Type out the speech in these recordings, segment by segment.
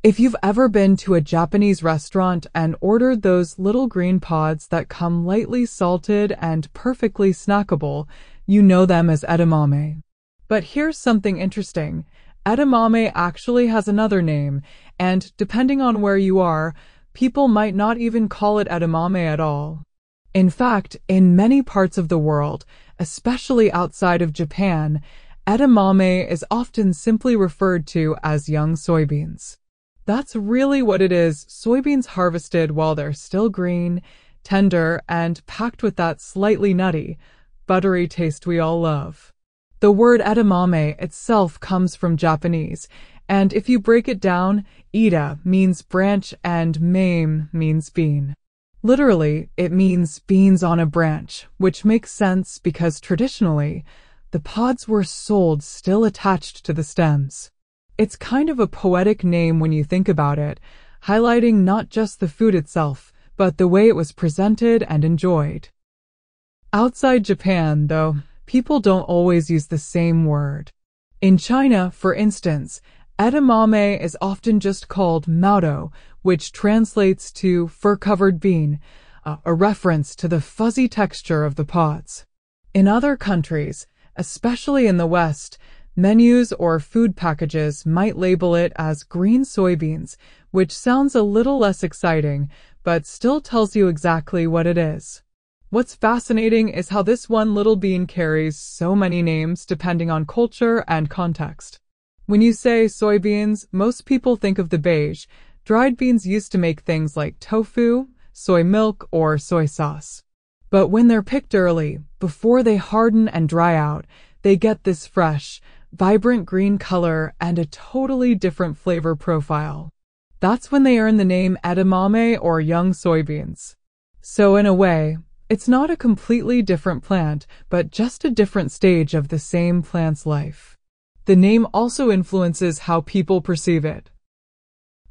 If you've ever been to a Japanese restaurant and ordered those little green pods that come lightly salted and perfectly snackable, you know them as edamame. But here's something interesting. Edamame actually has another name, and depending on where you are, people might not even call it edamame at all. In fact, in many parts of the world, especially outside of Japan, edamame is often simply referred to as young soybeans. That's really what it is, soybeans harvested while they're still green, tender, and packed with that slightly nutty, buttery taste we all love. The word edamame itself comes from Japanese, and if you break it down, ida means branch and mame means bean. Literally, it means beans on a branch, which makes sense because traditionally, the pods were sold still attached to the stems. It's kind of a poetic name when you think about it, highlighting not just the food itself, but the way it was presented and enjoyed. Outside Japan, though, people don't always use the same word. In China, for instance, edamame is often just called mado, which translates to fur-covered bean, a reference to the fuzzy texture of the pods. In other countries, especially in the West, menus or food packages might label it as green soybeans, which sounds a little less exciting, but still tells you exactly what it is. What's fascinating is how this one little bean carries so many names depending on culture and context. When you say soybeans, most people think of the beige, dried beans used to make things like tofu, soy milk, or soy sauce. But when they're picked early, before they harden and dry out, they get this fresh, vibrant green color and a totally different flavor profile. That's when they earn the name edamame or young soybeans. So in a way, it's not a completely different plant, but just a different stage of the same plant's life. The name also influences how people perceive it.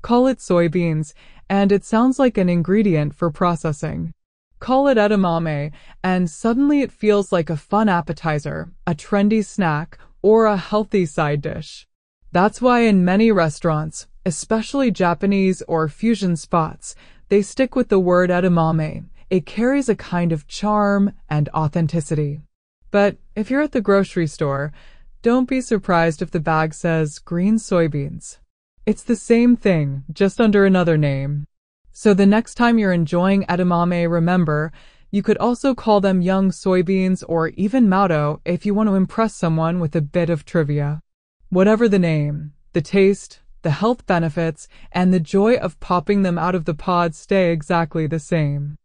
Call it soybeans, and it sounds like an ingredient for processing. Call it edamame, and suddenly it feels like a fun appetizer, a trendy snack, or a healthy side dish. That's why in many restaurants, especially Japanese or fusion spots, they stick with the word edamame. It carries a kind of charm and authenticity. But if you're at the grocery store, don't be surprised if the bag says green soybeans. It's the same thing, just under another name. So the next time you're enjoying edamame, remember, you could also call them young soybeans or even mado if you want to impress someone with a bit of trivia. Whatever the name, the taste, the health benefits, and the joy of popping them out of the pod stay exactly the same.